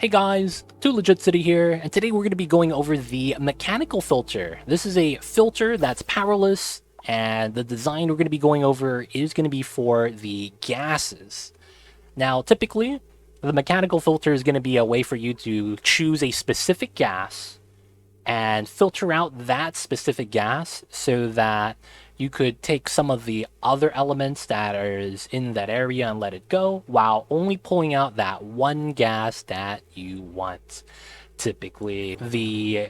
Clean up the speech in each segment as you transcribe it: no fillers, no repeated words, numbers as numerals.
Hey guys, 2Legit City here, and today we're going to be going over the mechanical filter. This is a filter that's powerless, and the design we're going to be going over is going to be for the gases. Now, typically, the mechanical filter is going to be a way for you to choose a specific gas and filter out that specific gas so that you could take some of the other elements that is in that area and let it go while only pulling out that one gas that you want. Typically, the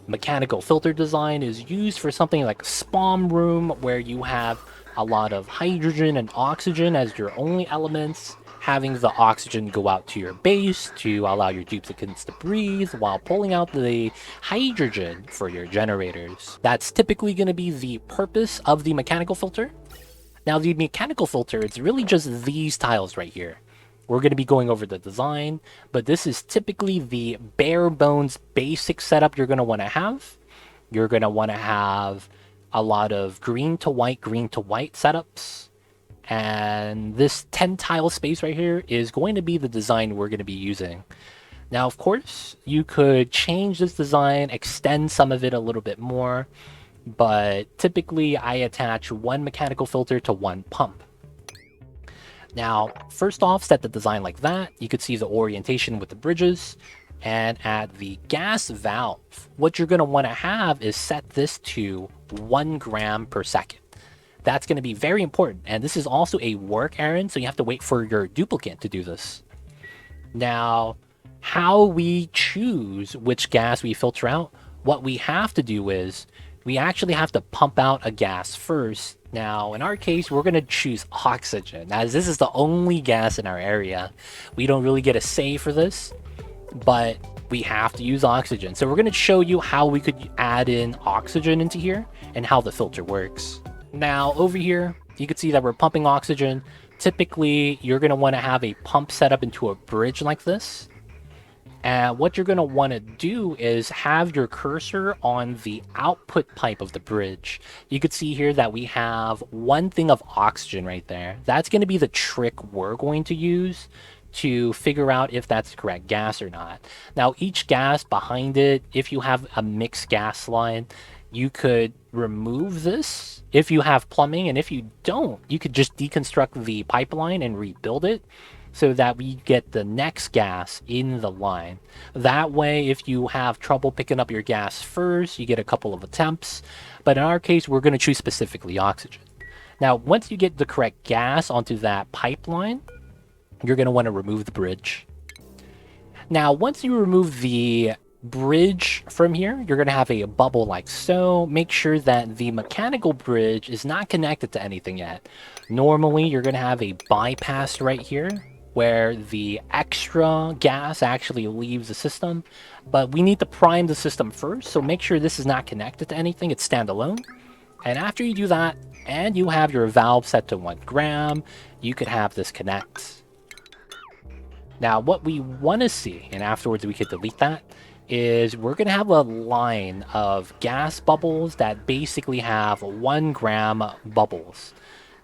mechanical filter design is used for something like SPOM room where you have a lot of hydrogen and oxygen as your only elements, having the oxygen go out to your base to allow your duplicates to breathe while pulling out the hydrogen for your generators. That's typically going to be the purpose of the mechanical filter. Now, the mechanical filter, it's really just these tiles right here. We're going to be going over the design, but this is typically the bare bones basic setup you're going to want to have. You're going to want to have a lot of green to white setups. And this 10 tile space right here is going to be the design we're going to be using. Now, of course, you could change this design, extend some of it a little bit more, but typically I attach one mechanical filter to one pump. Now, first off, set the design like that. You could see the orientation with the bridges. And at the gas valve, what you're going to want to have is set this to 1 gram per second. That's going to be very important. And this is also a work errand, so you have to wait for your duplicate to do this. Now, how we choose which gas we filter out, what we have to do is we actually have to pump out a gas first. Now, in our case, we're going to choose oxygen, as this is the only gas in our area. We don't really get a say for this, but we have to use oxygen. So we're going to show you how we could add in oxygen into here and how the filter works. Now, over here, you can see that we're pumping oxygen. Typically, you're going to want to have a pump set up into a bridge like this. And what you're going to want to do is have your cursor on the output pipe of the bridge. You could see here that we have one thing of oxygen right there. That's going to be the trick we're going to use to figure out if that's the correct gas or not. Now, each gas behind it, if you have a mixed gas line, you could remove this if you have plumbing, and if you don't, you could just deconstruct the pipeline and rebuild it so that we get the next gas in the line. That way, if you have trouble picking up your gas first, you get a couple of attempts. But in our case, we're going to choose specifically oxygen. Now, once you get the correct gas onto that pipeline, you're going to want to remove the bridge. Now, once you remove the bridge from here, you're going to have a bubble like so. Make sure that the mechanical bridge is not connected to anything yet. Normally, you're going to have a bypass right here where the extra gas actually leaves the system, but we need to prime the system first, so make sure this is not connected to anything, it's standalone. And after you do that, and you have your valve set to 1 gram, you could have this connect. Now, what we want to see, and afterwards we could delete that, is we're going to have a line of gas bubbles that basically have 1 gram bubbles.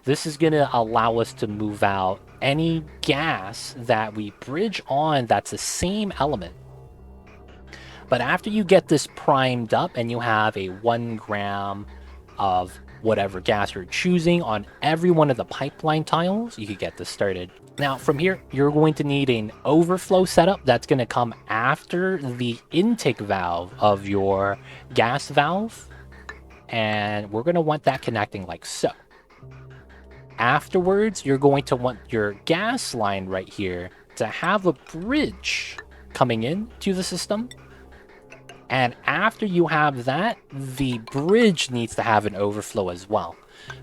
This is going to allow us to move out any gas that we bridge on that's the same element. But after you get this primed up and you have a 1 gram of whatever gas you're choosing on every one of the pipeline tiles, you could get this started. Now, from here, you're going to need an overflow setup that's going to come after the intake valve of your gas valve. And we're going to want that connecting like so. Afterwards, you're going to want your gas line right here to have a bridge coming in to the system. And after you have that, the bridge needs to have an overflow as well.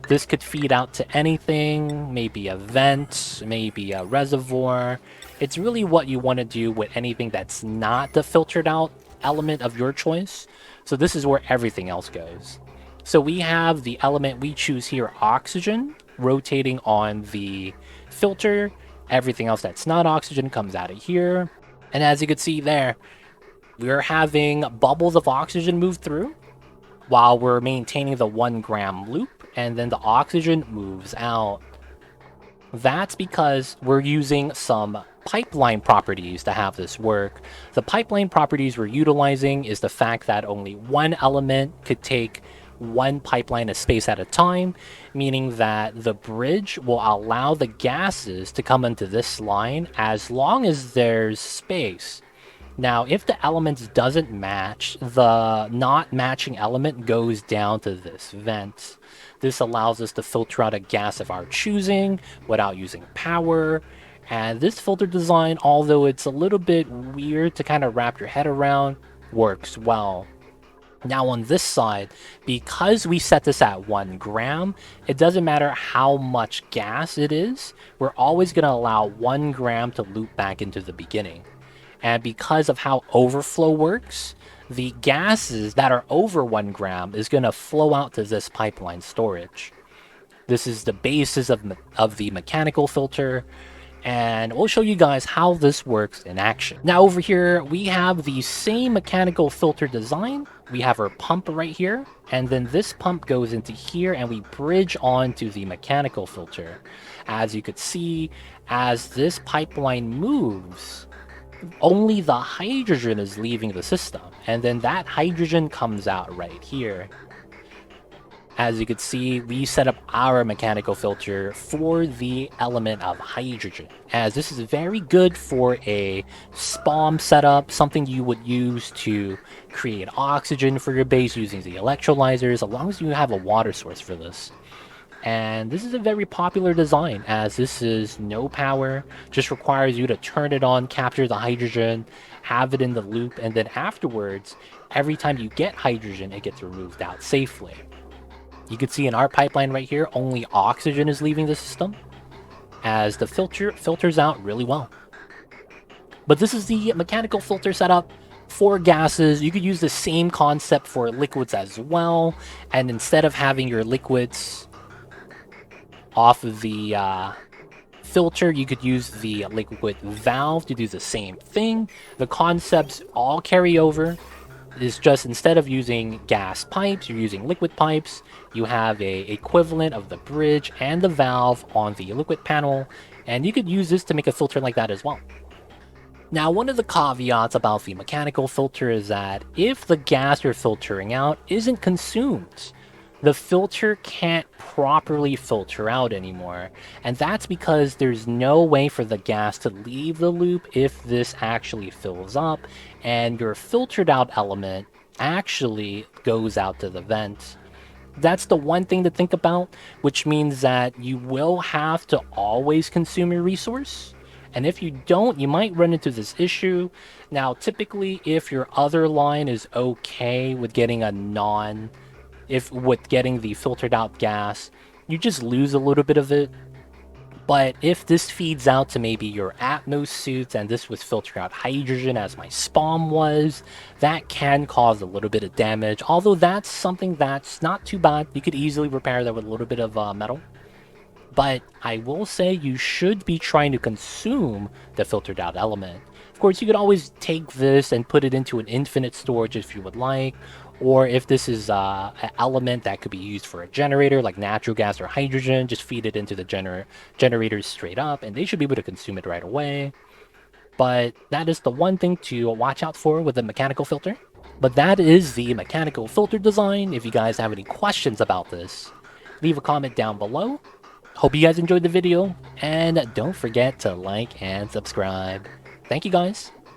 This could feed out to anything, maybe a vent, maybe a reservoir. It's really what you want to do with anything that's not the filtered out element of your choice. So this is where everything else goes. So we have the element we choose here, oxygen, rotating on the filter. Everything else that's not oxygen comes out of here. And as you can see there, we're having bubbles of oxygen move through while we're maintaining the 1 gram loop, and then the oxygen moves out. That's because we're using some pipeline properties to have this work. The pipeline properties we're utilizing is the fact that only one element could take one pipeline of space at a time, meaning that the bridge will allow the gases to come into this line as long as there's space. Now, if the elements doesn't match, the not matching element goes down to this vent. This allows us to filter out a gas of our choosing without using power. And this filter design, although it's a little bit weird to kind of wrap your head around, works well. Now on this side, because we set this at 1 gram, it doesn't matter how much gas it is, we're always going to allow 1 gram to loop back into the beginning. And because of how overflow works, the gases that are over 1 gram is going to flow out to this pipeline storage. This is the basis of the mechanical filter, and we'll show you guys how this works in action. Now over here, we have the same mechanical filter design. We have our pump right here, and then this pump goes into here, and we bridge onto the mechanical filter. As you could see, as this pipeline moves, only the hydrogen is leaving the system, and then that hydrogen comes out right here. As you can see, we set up our mechanical filter for the element of hydrogen, as this is very good for a SPOM setup, something you would use to create oxygen for your base using the electrolyzers, as long as you have a water source for this. And this is a very popular design, as this is no power, just requires you to turn it on, capture the hydrogen, have it in the loop, and then afterwards, every time you get hydrogen, it gets removed out safely. You can see in our pipeline right here, only oxygen is leaving the system, as the filter filters out really well. But this is the mechanical filter setup for gases. You could use the same concept for liquids as well, and instead of having your liquids off of the filter, you could use the liquid valve to do the same thing. The concepts all carry over. It's just instead of using gas pipes, you're using liquid pipes. You have a equivalent of the bridge and the valve on the liquid panel, and you could use this to make a filter like that as well. Now, one of the caveats about the mechanical filter is that if the gas you're filtering out isn't consumed, the filter can't properly filter out anymore, and that's because there's no way for the gas to leave the loop if this actually fills up, and your filtered out element actually goes out to the vent. That's the one thing to think about, which means that you will have to always consume your resource. And if you don't, you might run into this issue. Now, typically, if your other line is okay with getting with getting the filtered out gas, you just lose a little bit of it. But if this feeds out to maybe your Atmos suits, and this was filtering out hydrogen as my SPOM was, that can cause a little bit of damage. Although that's something that's not too bad. You could easily repair that with a little bit of metal. But I will say you should be trying to consume the filtered out element. Of course, you could always take this and put it into an infinite storage if you would like, or if this is an element that could be used for a generator like natural gas or hydrogen, just feed it into the generators straight up, and they should be able to consume it right away. But that is the one thing to watch out for with the mechanical filter. But that is the mechanical filter design. If you guys have any questions about this, leave a comment down below. Hope you guys enjoyed the video, and don't forget to like and subscribe. Thank you guys.